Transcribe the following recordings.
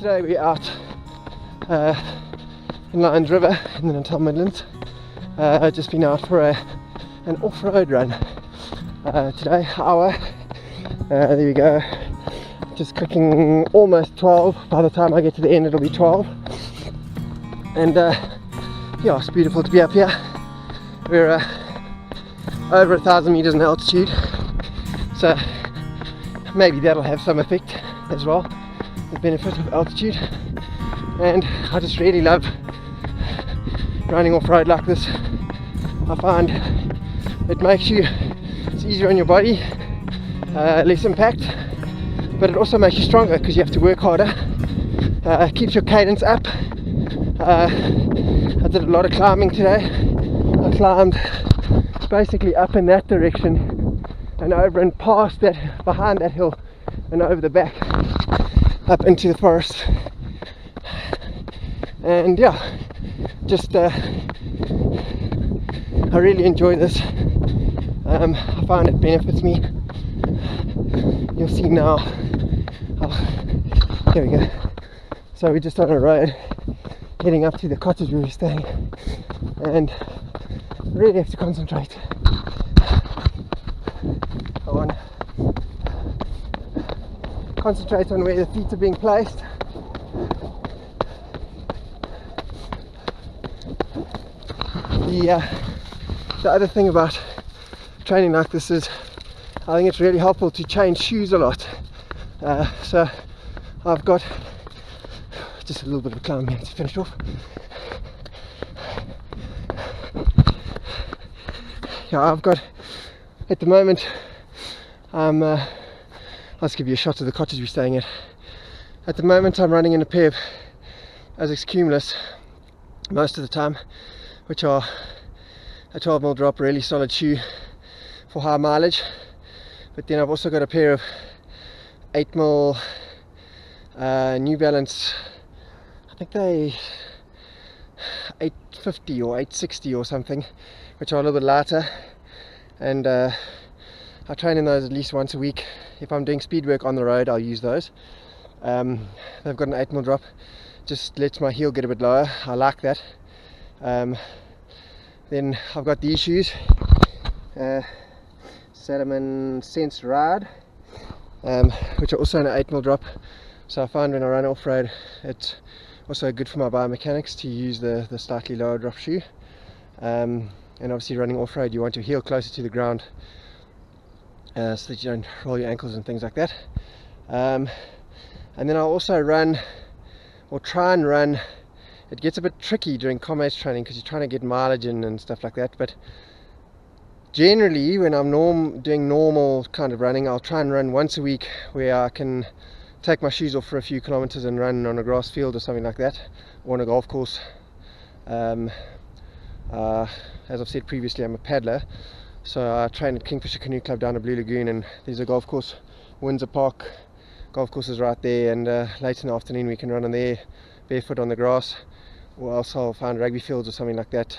today we're out in Lions River in the Natal Midlands. Just been out for an off-road run today, hour. There we go. Just clicking almost 12. By the time I get to the end, it'll be 12. And yeah, it's beautiful to be up here. We're over 1,000 meters in altitude, so maybe that'll have some effect as well, the benefit of altitude. And I just really love running off-road like this. I find it makes you, it's easier on your body, less impact, but it also makes you stronger because you have to work harder. Keeps your cadence up. I did a lot of climbing today. I climbed basically up in that direction and over and past that, behind that hill and over the back up into the forest. And yeah, just I really enjoy this. I find it benefits me. You'll see now. Here we go. So we're just on a road heading up to the cottage where we're staying, and really have to concentrate on where the feet are being placed. The other ththing about training like this is I think it's really helpful to change shoes a lot. So I've got just a little bit of a climb here to finish off. Yeah, I've got at the moment let's give you a shot of the cottage we're staying at. At the moment I'm running in a pair of Asics Cumulus most of the time, which are a 12mm drop, really solid shoe for high mileage. But then I've also got a pair of 8mm New Balance, I think they 850 or 860 or something, which are a little bit lighter, and I train in those at least once a week. If I'm doing speed work on the road, I'll use those. They've got an 8mm drop, just lets my heel get a bit lower. I like that. Then I've got these shoes, Salomon Sense Ride, which are also an 8mm drop. So I find when I run off-road, it's also good for my biomechanics to use the slightly lower drop shoe. And obviously running off-road, you want your heel closer to the ground, so that you don't roll your ankles and things like that. And then I'll also run, or try and run. It gets a bit tricky during comrades training because you're trying to get mileage in and stuff like that, but generally when I'm doing normal kind of running, I'll try and run once a week where I can take my shoes off for a few kilometers and run on a grass field or something like that, or on a golf course. As I've said previously, I'm a paddler, so I train at Kingfisher Canoe Club down at Blue Lagoon, and there's a golf course, Windsor Park golf course is right there, and late in the afternoon we can run on there barefoot on the grass, or else I'll find rugby fields or something like that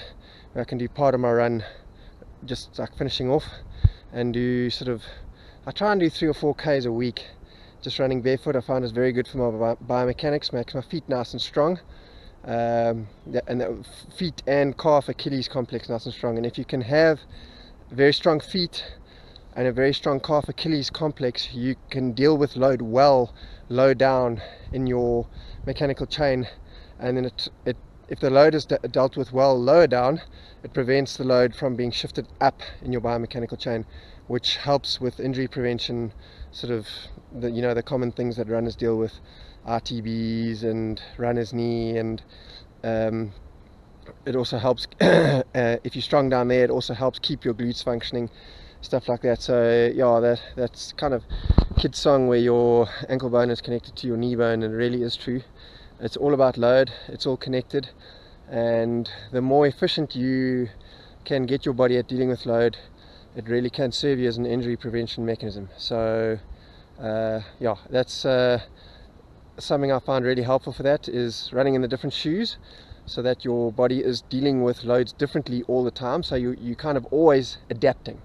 where I can do part of my run just like finishing off, and do sort of, I try and do 3 or 4 Ks a week just running barefoot. I find it's very good for my biomechanics, makes my feet nice and strong, and the feet and calf Achilles complex nice and strong. And if you can have very strong feet and a very strong calf Achilles complex, you can deal with load well low down in your mechanical chain, and then if the load is dealt with well lower down, it prevents the load from being shifted up in your biomechanical chain, which helps with injury prevention, sort of the common things that runners deal with, RTBs and runner's knee, and it also helps if you're strong down there, it also helps keep your glutes functioning, stuff like that. So yeah, that's kind of kid's song where your ankle bone is connected to your knee bone, and it really is true. It's all about load, it's all connected, and the more efficient you can get your body at dealing with load, it really can serve you as an injury prevention mechanism. So yeah, that's something I find really helpful for that, is running in the different shoes, so that your body is dealing with loads differently all the time, so you kind of always adapting.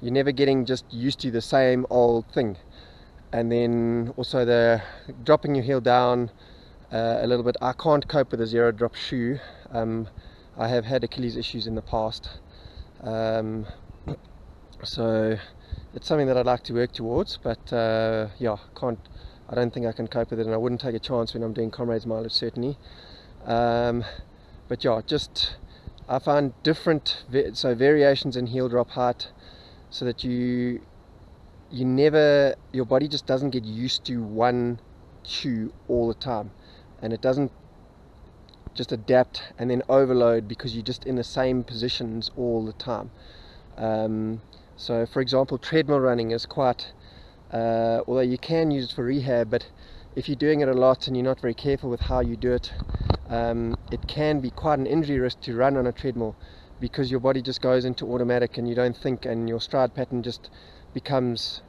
You're never getting just used to the same old thing. And then also the dropping your heel down, a little bit. I can't cope with a zero drop shoe. I have had Achilles issues in the past, so it's something that I'd like to work towards, but yeah, I don't think I can cope with it, and I wouldn't take a chance when I'm doing comrades mileage, certainly. But yeah, I find different variations in heel drop height, so that your body just doesn't get used to one shoe all the time, and it doesn't just adapt and then overload because you're just in the same positions all the time. So for example, treadmill running is quite, although you can use it for rehab, but if you're doing it a lot and you're not very careful with how you do it, it can be quite an injury risk to run on a treadmill, because your body just goes into automatic and you don't think, and your stride pattern just becomes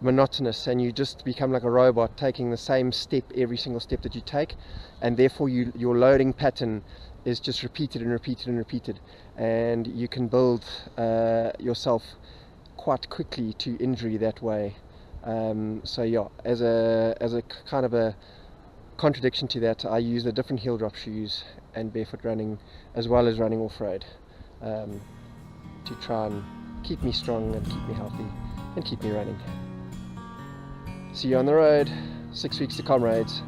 monotonous, and you just become like a robot taking the same step every single step that you take, and therefore your loading pattern is just repeated and repeated and repeated, and you can build yourself quite quickly to injury that way. So yeah, as a kind of a contradiction to that, I use the different heel drop shoes and barefoot running as well as running off-road, to try and keep me strong and keep me healthy and keep me running. See you on the road. 6 weeks to comrades.